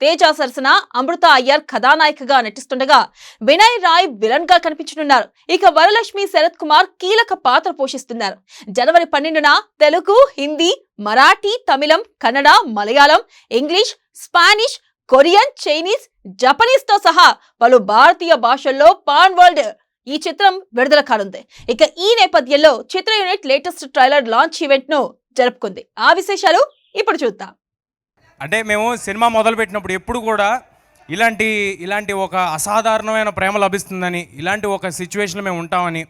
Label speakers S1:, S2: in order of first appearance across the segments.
S1: తేజ సరసన అమృత అయ్యర్ కథానాయికగా నటిస్తుండగా వినయ్ రాయ్ విలన్ గా కనిపించనున్నారు. ఇక వరలక్ష్మి శరత్ కుమార్ కీలక పాత్ర పోషిస్తున్నారు. జనవరి 12న Telugu, Hindi, Marathi, Tamil, Kannada, Malayalam, English, Spanish, Korean, Chinese, Japanese తో సహా పలు భారతీయ భాషల్లో పాన్ వరల్డ్ ఈ చిత్రం విడుదల కానుంది. ఇక ఈ నేపథ్యంలో చిత్ర unit latest trailer launch event ను జరుపుకుంది. ఆ విశేషాలు ఇప్పుడు చూద్దాం.
S2: అంటే మేము సినిమా మొదలుపెట్టినప్పుడు ఎప్పుడు కూడా ఇలాంటి ఒక అసాధారణమైన ప్రేమ లభిస్తుందని, ఇలాంటి ఒక సిచ్యువేషన్లో మేము ఉంటామని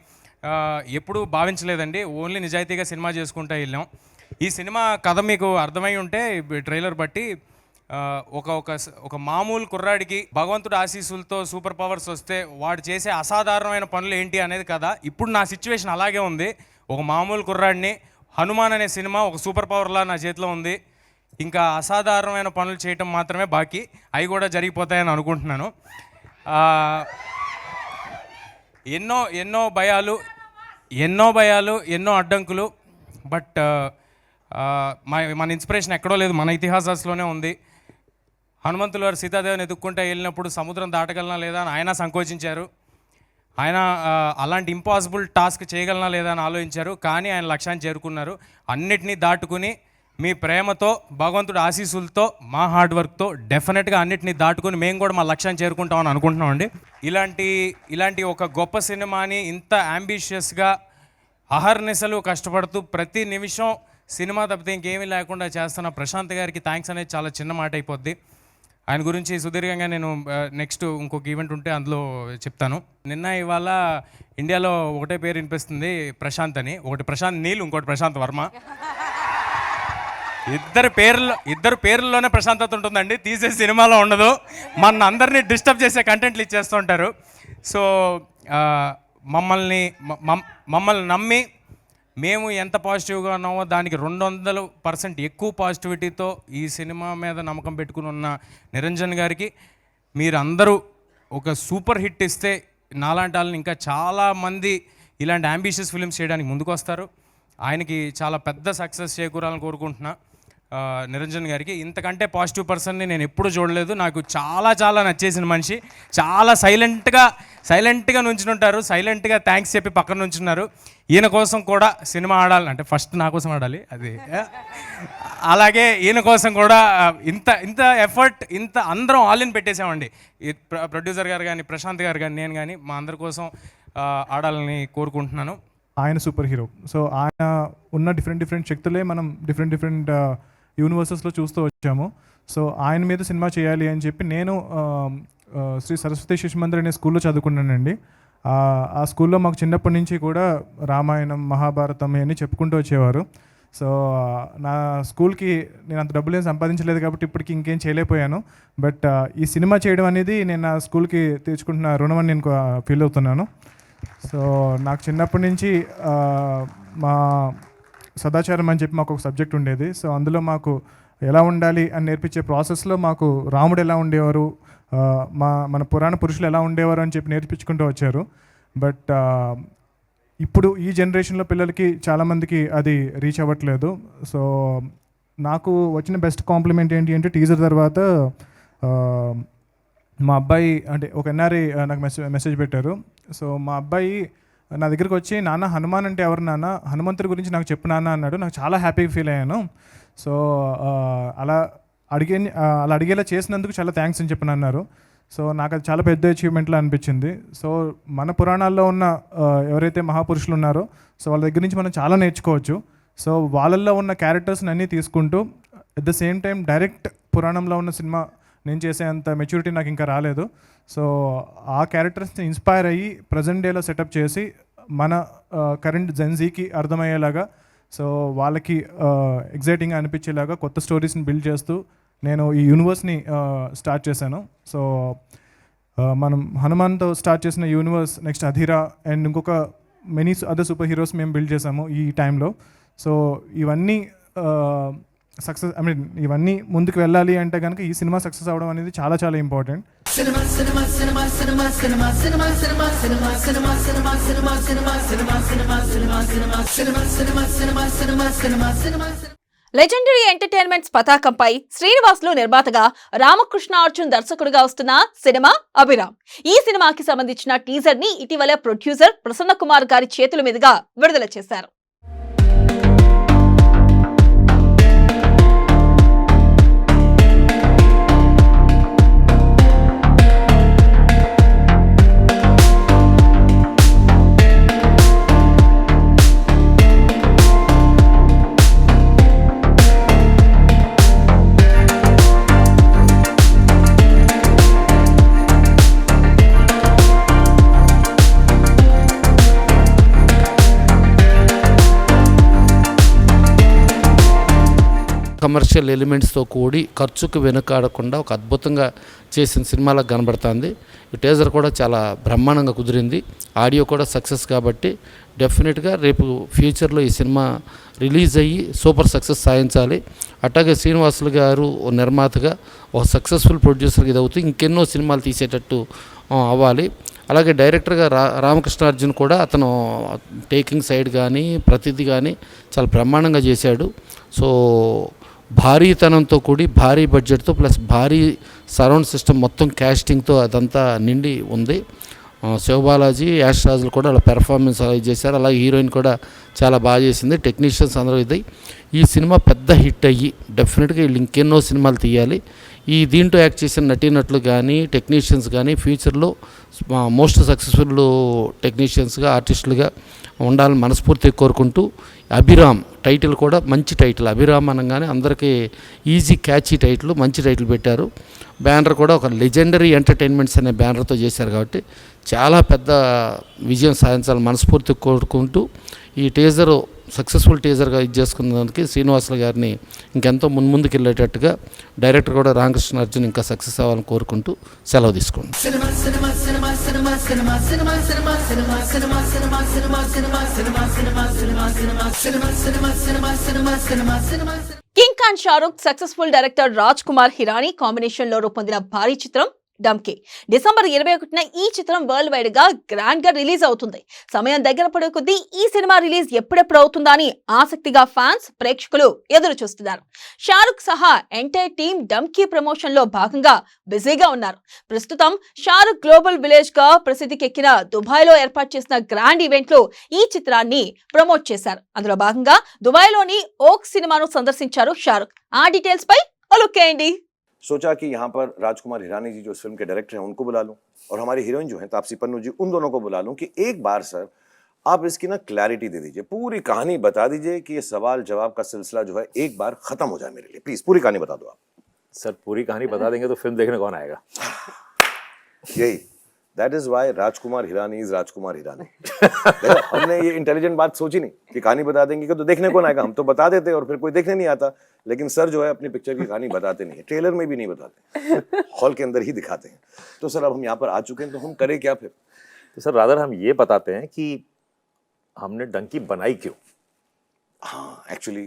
S2: ఎప్పుడూ భావించలేదండి. ఓన్లీ నిజాయితీగా సినిమా చేసుకుంటూ వెళ్ళాం. ఈ సినిమా కథ మీకు అర్థమై ఉంటే ట్రైలర్ బట్టి ఒక మామూలు కుర్రాడికి భగవంతుడి ఆశీస్సులతో సూపర్ పవర్స్ వస్తే వాడు చేసే అసాధారణమైన పనులు ఏంటి అనేది కదా. ఇప్పుడు నా సిచ్యువేషన్ అలాగే ఉంది. ఒక మామూలు కుర్రాడిని, హనుమాన్ అనే సినిమా ఒక సూపర్ పవర్లా నా చేతిలో ఉంది. ఇంకా అసాధారణమైన పనులు చేయటం మాత్రమే బాకీ, అవి కూడా జరిగిపోతాయని అనుకుంటున్నాను. ఎన్నో భయాలు, ఎన్నో అడ్డంకులు, బట్ మన ఇన్స్పిరేషన్ ఎక్కడో లేదు, మన ఇతిహాసాల్లోనే ఉంది. హనుమంతులు వారు సీతాదేవిని ఎదుక్కుంటే వెళ్ళినప్పుడు సముద్రం దాటగలనా లేదా అని ఆయన సంకోచించారు. ఆయన అలాంటి ఇంపాసిబుల్ టాస్క్ చేయగలనా లేదా అని ఆలోచించారు. కానీ ఆయన లక్ష్యాన్ని చేరుకున్నారు. అన్నిటినీ దాటుకుని మీ ప్రేమతో, భగవంతుడి ఆశీస్సులతో, మా హార్డ్ వర్క్తో డెఫినెట్గా అన్నిటినీ దాటుకుని మేము కూడా మా లక్ష్యాన్ని చేరుకుంటామని అనుకుంటున్నామండి. ఇలాంటి ఒక గొప్ప సినిమాని ఇంత అంబిషియస్గా అహర్నిశలు కష్టపడుతూ ప్రతి నిమిషం సినిమా తప్పితే ఇంకేమీ లేకుండా చేస్తున్న ప్రశాంత్ గారికి థ్యాంక్స్ అనేది చాలా చిన్న మాట అయిపోద్ది. ఆయన గురించి సుదీర్ఘంగా నేను నెక్స్ట్ ఇంకొక ఈవెంట్ ఉంటే అందులో చెప్తాను. ఇవాళ ఇండియాలో ఒకటే పేరు వినిపిస్తుంది, ప్రశాంత్ అని. ఒకటి ప్రశాంత్ నీల్, ఇంకోటి ప్రశాంత్ వర్మ. ఇద్దరు పేర్లలోనే ప్రశాంతత ఉంటుందండి, తీసే సినిమాలో ఉండదు. మన అందరినీ డిస్టర్బ్ చేసే కంటెంట్లు ఇచ్చేస్తూ ఉంటారు. సో మమ్మల్ని నమ్మి మేము ఎంత పాజిటివ్గా ఉన్నామో దానికి 200% ఎక్కువ పాజిటివిటీతో ఈ సినిమా మీద నమ్మకం పెట్టుకుని ఉన్న నిరంజన్ గారికి మీరందరూ ఒక సూపర్ హిట్ ఇస్తే నాలాంటి వాళ్ళని ఇంకా చాలామంది ఇలాంటి అంబిషియస్ ఫిల్మ్స్ చేయడానికి ముందుకు వస్తారు. ఆయనకి చాలా పెద్ద సక్సెస్ చేకూరాలని కోరుకుంటున్నా. నిరంజన్ గారికి ఇంతకంటే పాజిటివ్ పర్సన్ని నేను ఎప్పుడు చూడలేదు. నాకు చాలా నచ్చేసిన మనిషి. చాలా సైలెంట్గా నుంచుంటారు, సైలెంట్గా థ్యాంక్స్ చెప్పి పక్కన నుంచున్నారు. ఈయన కోసం కూడా సినిమా ఆడాలి అంటే ఫస్ట్ నా కోసం ఆడాలి, అది అలాగే ఈయన కోసం కూడా ఇంత ఎఫర్ట్, ఇంత అందరం ఆల్ ఇన్ పెట్టేసామండి. ప్రొడ్యూసర్ గారు కానీ, ప్రశాంత్ గారు కానీ, నేను కానీ మా అందరి కోసం ఆడాలని కోరుకుంటున్నాను.
S3: ఆయన సూపర్ హీరో. సో ఆయన ఉన్న డిఫరెంట్ శక్తులే మనం డిఫరెంట్ యూనివర్సెస్లో చూస్తూ వచ్చాము. సో ఆయన మీద సినిమా చేయాలి అని చెప్పి నేను శ్రీ సరస్వతి శిశు మందిర్ అనే స్కూల్లో చదువుకున్నానండి. ఆ స్కూల్లో మాకు చిన్నప్పటి నుంచి కూడా రామాయణం, మహాభారతం అని చెప్పుకుంటూ వచ్చేవారు. సో నా స్కూల్కి నేను అంత డబ్బులు ఏం సంపాదించలేదు కాబట్టి ఇప్పటికి ఇంకేం చేయలేకపోయాను. బట్ ఈ సినిమా చేయడం అనేది నేను నా స్కూల్కి తీర్చుకుంటున్న రుణం అని నేను ఫీల్ అవుతున్నాను. సో నాకు చిన్నప్పటి నుంచి మా సదాచారం అని చెప్పి మాకు ఒక సబ్జెక్ట్ ఉండేది. సో అందులో మాకు ఎలా ఉండాలి అని నేర్పించే ప్రాసెస్లో మాకు రాముడు ఎలా ఉండేవారు, మన పురాణ పురుషులు ఎలా ఉండేవారు అని చెప్పి నేర్పించుకుంటూ వచ్చారు. బట్ ఇప్పుడు ఈ జనరేషన్లో పిల్లలకి చాలామందికి అది రీచ్ అవ్వట్లేదు. సో నాకు వచ్చిన బెస్ట్ కాంప్లిమెంట్ ఏంటి అంటే టీజర్ తర్వాత మా అబ్బాయి అంటే ఒక ఎన్ఆర్ఐ నాకు మెసేజ్ పెట్టారు. సో మా అబ్బాయి నా దగ్గరికి వచ్చి, నాన్న హనుమాన్ అంటే ఎవరు నాన్న, హనుమంతుడి గురించి నాకు చెప్పు నాన్న అన్నాడు. నాకు చాలా హ్యాపీగా ఫీల్ అయ్యాను. సో అలా అడిగేలా చేసినందుకు చాలా థ్యాంక్స్ అని చెప్పి అన్నారు. సో నాకు అది చాలా పెద్ద అచీవ్మెంట్లా అనిపించింది. సో మన పురాణాల్లో ఉన్న ఎవరైతే మహాపురుషులు ఉన్నారో సో వాళ్ళ దగ్గర నుంచి మనం చాలా నేర్చుకోవచ్చు. సో వాళ్ళల్లో ఉన్న క్యారెక్టర్స్ని అన్నీ తీసుకుంటూ at the same time direct పురాణంలో ఉన్న సినిమా నేను చేసేంత మెచ్యూరిటీ నాకు ఇంకా రాలేదు. సో ఆ క్యారెక్టర్స్ని ఇన్స్పైర్ అయ్యి ప్రజెంట్ డేలో సెటప్ చేసి మన కరెంట్ జెన్జీకి అర్థమయ్యేలాగా, సో వాళ్ళకి ఎగ్జైటింగ్గా అనిపించేలాగా కొత్త స్టోరీస్ని బిల్డ్ చేస్తూ నేను ఈ యూనివర్స్ని స్టార్ట్ చేశాను. సో మనం హనుమాన్తో స్టార్ట్ చేసిన యూనివర్స్ నెక్స్ట్ అధీరా అండ్ ఇంకొక మెనీ అదర్ సూపర్ హీరోస్ మేము బిల్డ్ చేసాము ఈ టైంలో. సో ఇవన్నీ సక్సెస్ ఇవన్నీ ముందుకు వెళ్ళాలి అంటే కనుక ఈ సినిమా సక్సెస్ అవ్వడం అనేది చాలా ఇంపార్టెంట్.
S1: లెజెండరీ ఎంటర్టైన్మెంట్స్ పతాకంపై శ్రీనివాసులు నిర్మాతగా, రామకృష్ణ అర్జున్ దర్శకుడిగా వస్తున్న సినిమా అభిరామ్. ఈ సినిమాకి సంబంధించిన టీజర్ ని ఇటీవల ప్రొడ్యూసర్ ప్రసన్న కుమార్ గారి చేతుల మీదుగా విడుదల చేశారు.
S4: కమర్షియల్ ఎలిమెంట్స్తో కూడి ఖర్చుకు వెనుకాడకుండా ఒక అద్భుతంగా చేసిన సినిమాలకు కనబడుతుంది. ఈ టీజర్ కూడా చాలా బ్రహ్మాండంగా కుదిరింది. ఆడియో కూడా సక్సెస్ కాబట్టి డెఫినెట్గా రేపు ఫ్యూచర్లో ఈ సినిమా రిలీజ్ అయ్యి సూపర్ సక్సెస్ సాధించాలి. అట్లాగే శ్రీనివాసులు గారు ఓ నిర్మాతగా ఒక సక్సెస్ఫుల్ ప్రొడ్యూసర్గా ఇది అవుతూ ఇంకెన్నో సినిమాలు తీసేటట్టు అవ్వాలి. అలాగే డైరెక్టర్గా రామకృష్ణార్జున్ కూడా అతను టేకింగ్ సైడ్ కానీ ప్రతిదీ కానీ చాలా బ్రహ్మాండంగా చేశాడు. సో భారీతనంతో కూడి భారీ బడ్జెట్తో ప్లస్ భారీ సరౌండ్ సిస్టమ్ మొత్తం క్యాస్టింగ్తో అదంతా నిండి ఉంది. శివబాలాజీ, యాష్ రాజులు కూడా అలా పెర్ఫార్మెన్స్ అలా చేశారు. అలాగే హీరోయిన్ కూడా చాలా బాగా చేసింది. టెక్నీషియన్స్ అందరూ ఇది ఈ సినిమా పెద్ద హిట్ అయ్యి డెఫినెట్గా వీళ్ళు ఇంకెన్నో సినిమాలు తీయాలి. ఈ దీంట్లో యాక్ట్ చేసిన నటీనటులు కానీ టెక్నీషియన్స్ కానీ ఫ్యూచర్లో మోస్ట్ సక్సెస్ఫుల్ టెక్నీషియన్స్గా ఆర్టిస్టులుగా ఉండాలని మనస్ఫూర్తిగా కోరుకుంటూ, అభిరామ్ టైటిల్ కూడా మంచి టైటిల్. అభిరామ్ అనగానే అందరికీ ఈజీ క్యాచీ టైటిల్, మంచి టైటిల్ పెట్టారు. బ్యానర్ కూడా ఒక లెజెండరీ ఎంటర్టైన్మెంట్స్ అనే బ్యానర్తో చేశారు కాబట్టి చాలా పెద్ద విజయం సాధించాలని మనస్ఫూర్తిగా కోరుకుంటూ, ఈ టీజర్ సక్సెస్ఫుల్ టీజర్గా ఇది చేసుకున్నదానికి శ్రీనివాసులు గారిని ఇంకెంతో ముందుకు వెళ్ళేటట్టుగా డైరెక్టర్ కూడా రామకృష్ణ అర్జున్ ఇంకా సక్సెస్ అవ్వాలని కోరుకుంటూ సెలవు తీసుకోండి.
S1: King Khan Shahrukh, successful director Raj Kumar Hirani combination లో రూపొందిన భారీ చిత్రం డంకీ. డిసెంబర్ 21న ఈ చిత్రం వరల్డ్ వైడ్ గా గ్రాండ్ గా రిలీజ్ అవుతుంది. సమయం దగ్గర పడే కొద్దీ ఈ సినిమా రిలీజ్ ఎప్పుడెప్పుడు అవుతుందా అని ఆసక్తిగా ఫ్యాన్స్, ప్రేక్షకులు ఎదురు చూస్తున్నారు. షారుఖ్ సహా ఎంటైర్ టీమ్ డంకీ ప్రమోషన్ లో భాగంగా బిజీగా ఉన్నారు. ప్రస్తుతం షారుఖ్ గ్లోబల్ విలేజ్ గా ప్రసిద్ధికెక్కిన దుబాయ్ లో ఏర్పాటు చేసిన గ్రాండ్ ఈవెంట్ లో ఈ చిత్రాన్ని ప్రమోట్ చేశారు. అందులో భాగంగా దుబాయ్ లోని ఓక్ సినిమాను సందర్శించారు షారుఖ్. ఆ డీటెయిల్స్ పై లుక్కేయండి.
S5: सोचा कि यहाँ पर राजकुमार हिरानी जी जो इस फिल्म के डायरेक्टर हैं उनको बुला लूं और हमारी हीरोइन जो है तापसी पन्नू जी, उन दोनों को बुला लूं कि एक बार सर आप इसकी ना क्लैरिटी दे दीजिए, पूरी कहानी बता दीजिए कि ये सवाल जवाब का सिलसिला जो है एक बार खत्म हो जाए मेरे लिए। प्लीज पूरी कहानी बता दो आप।
S6: सर पूरी कहानी बता देंगे तो फिल्म देखने कौन आएगा?
S5: यही that is why Rajkumar Hirani is Rajkumar Hirani. हमने ये इंटेलिजेंट बात सोची नहीं कि कहानी बता देंगे कि तो देखने कौन आएगा। हम तो बता देते और फिर कोई देखने नहीं आता, लेकिन सर जो है अपनी पिक्चर की कहानी बताते नहीं है, ट्रेलर में भी नहीं बताते, हॉल के अंदर ही दिखाते हैं। तो सर अब हम यहाँ पर आ चुके हैं तो हम करें क्या फिर?
S6: तो सर रादर हम ये बताते हैं कि हमने डंकी बनाई क्यों।
S5: हाँ एक्चुअली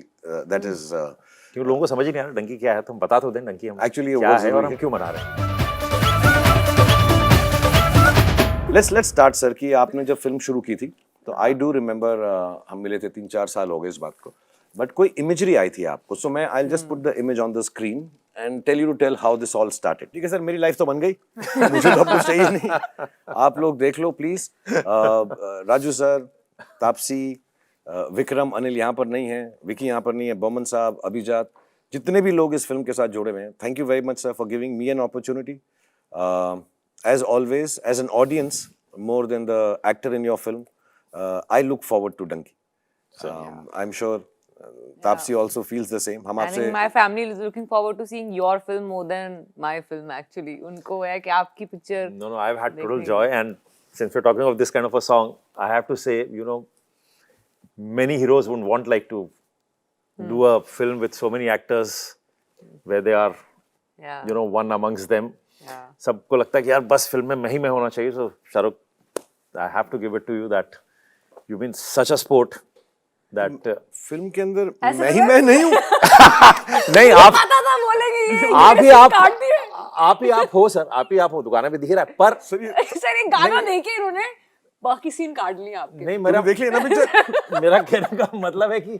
S5: दैट इज
S6: क्योंकि लोगों को समझ ही नहीं आ रहा डंकी क्या है, तो हम बता तो दें डंकी हम
S5: एक्चुअली
S6: क्या है और हम क्यों बना रहे हैं।
S5: लेट्स स्टार्ट सर कि आपने जब फिल्म शुरू की थी तो आई डू रिमेंबर हम मिले थे 3-4 साल हो गए इस बात को, बट कोई इमेजरी आई थी आपको, सो मैं I just put the image on the screen and tell you to tell how this all started. ठीक है सर, मेरी लाइफ तो बन गई, मुझे तो अब कुछ चाहिए नहीं, आप लोग देख लो प्लीज। राजू सर, तापसी, विक्रम, अनिल यहाँ पर नहीं है, विकी यहाँ पर नहीं है, बोमन साहब, अभिजात, जितने भी लोग इस फिल्म के साथ जुड़े हुए हैं, thank you very much sir for giving me an opportunity. As always, as an audience, more than the actor in your film, I look forward to Dunki. I'm sure Taapsee also feels the same. हम
S7: I
S5: आपसे
S7: think my family is looking forward to seeing your film more than my film actually. उनको है कि आपकी picture.
S6: No, I've had total joy, and since we're talking of this kind of a song, I have to say, you know, many heroes wouldn't want like to do a film with so many actors where they are, you know, one amongst them. सबको लगता है कि यार बस film में मैं ही होना चाहिए. So Shahrukh, I have to give it to you that you've been such a sport that
S5: film के अंदर मैं नहीं हूँ।
S6: नहीं आप
S7: पता था बोलेंगे ये
S6: आप ही आप
S7: काट दिए।
S6: आप ही आप हो सर, आप ही आप हो, दुकान पे दिख रहा है पर
S7: सर ये गाना देखे इन्होंने बाकी सीन काट लिए आपके।
S6: नहीं मेरा
S5: देख लिया ना पिक्चर।
S6: मेरा कहने का मतलब है कि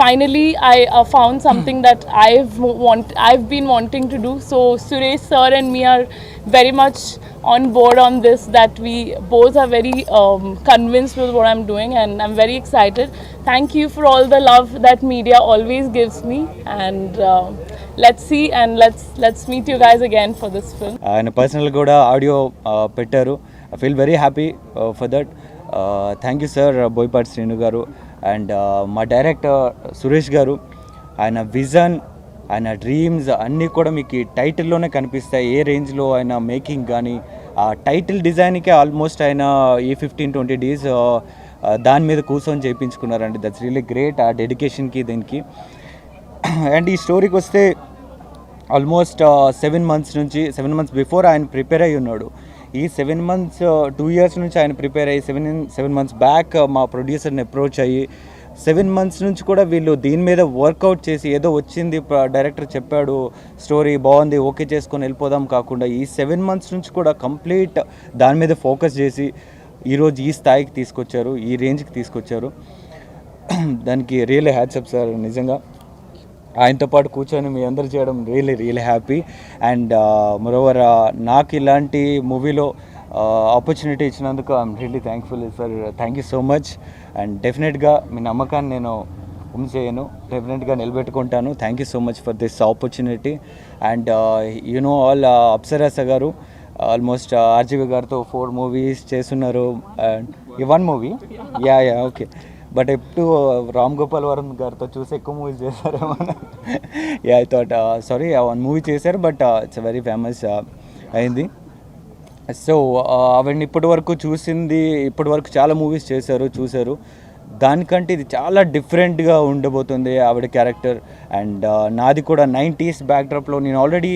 S8: finally I found something that I've been wanting to do. So Suresh sir and me are very much on board on this, that we both are very convinced with what I'm doing, and I'm very excited. Thank you for all the love that media always gives me, and let's see, and let's meet you guys again for this film.
S9: ఆయన personal కూడా audio పెట్టారు. I feel very happy for that. Thank you sir Boyapati Srinu గారు and మా director Suresh గారు. ఆయన vision, ఆయన dreams అన్నీ కూడా మీకు ఈ టైటిల్లోనే కనిపిస్తాయి. ఏ రేంజ్లో ఆయన మేకింగ్ కానీ ఆ టైటిల్ డిజైన్కే ఆల్మోస్ట్ ఆయన ఈ 15-20 days దాని మీద కూర్చొని చేయించుకున్నారండి. దట్స్ రియలీ గ్రేట్ ఆ డెడికేషన్కి దీనికి. అండ్ ఈ స్టోరీకి వస్తే ఆల్మోస్ట్ 7 months బిఫోర్ ఆయన ప్రిపేర్ అయ్యి ఉన్నాడు. ఈ 7 months 2 years నుంచి ఆయన ప్రిపేర్ అయ్యి 7 months బ్యాక్ మా ప్రొడ్యూసర్ని అప్రోచ్ అయ్యి 7 months నుంచి కూడా వీళ్ళు దీని మీద వర్కౌట్ చేసి ఏదో వచ్చింది డైరెక్టర్ చెప్పాడు స్టోరీ బాగుంది ఓకే చేసుకొని వెళ్ళిపోదాం కాకుండా ఈ 7 months నుంచి కూడా కంప్లీట్ దాని మీద ఫోకస్ చేసి ఈరోజు ఈ స్థాయికి తీసుకొచ్చారు, ఈ రేంజ్కి తీసుకొచ్చారు. దానికి రియల్లీ హ్యాట్సప్ సార్. నిజంగా ఆయనతో పాటు కూర్చొని మీ అందరు చేయడం రియల్లీ హ్యాపీ. అండ్ మరోవర్ నాకు ఇలాంటి మూవీలో ఆపర్చునిటీ ఇచ్చినందుకు I'm really thankful sir. Thank you so much. And డెఫినెట్గా మీ నమ్మకాన్ని నేను చేయను, డెఫినెట్గా నిలబెట్టుకుంటాను. Thank you so much for this opportunity. And you know all అప్సరాస గారు ఆల్మోస్ట్ ఆర్జీవి గారితో 4 movies చేస్తున్నారు. అండ్ ఈ 1 movie యా ఓకే. బట్ ఎప్పుడు రామ్ గోపాల్ వర్మ గారితో చూసి ఎక్కువ మూవీస్ చేశారేమో. Yeah I thought sorry 1 movie చేశారు, బట్ ఇట్స్ వెరీ ఫేమస్ అయింది. సో అవన్నీ ఇప్పటి వరకు చాలా మూవీస్ చూశారు. దానికంటే ఇది చాలా డిఫరెంట్గా ఉండబోతుంది ఆవిడ క్యారెక్టర్. అండ్ నాది కూడా 90s బ్యాక్డ్రాప్లో నేను ఆల్రెడీ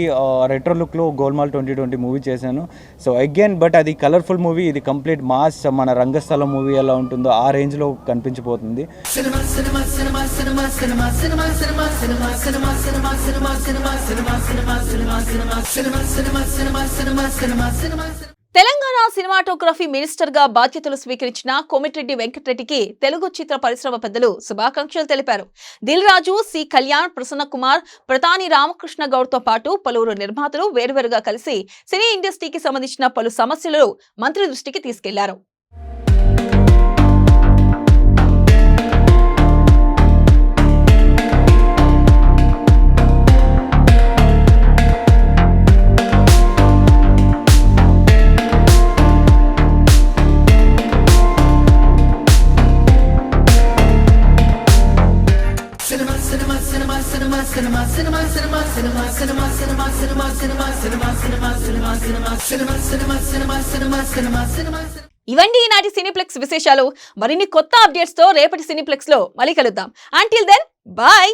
S9: రెట్రో లుక్లో గోల్మాల్ 2020 మూవీ చేశాను. సో అగైన్ బట్ అది కలర్ఫుల్ మూవీ, ఇది కంప్లీట్ మాస్, మన రంగస్థలం మూవీ ఎలా ఉంటుందో ఆ రేంజ్లో కనిపించబోతుంది.
S1: తెలంగాణ సినిమాటోగ్రఫీ మినిస్టర్ గా బాధ్యతలు స్వీకరించిన కోమటిరెడ్డి వెంకటరెడ్డికి తెలుగు చిత్ర పరిశ్రమ పెద్దలు శుభాకాంక్షలు తెలిపారు. దిల్ రాజు, సి కళ్యాణ్, ప్రసన్న కుమార్, ప్రతాని రామకృష్ణ గౌడ్ తో పాటు పలువురు నిర్మాతలు వేర్వేరుగా కలిసి సినీ ఇండస్ట్రీకి సంబంధించిన పలు సమస్యలు మంత్రి దృష్టికి తీసుకెళ్లారు. ఇవండి ఈనాటి సినీప్లెక్స్ విశేషాలు. మరిన్ని కొత్త అప్డేట్స్ తో రేపటి సినీప్లెక్స్ లో మళ్ళీ కలుద్దాం. Until then bye.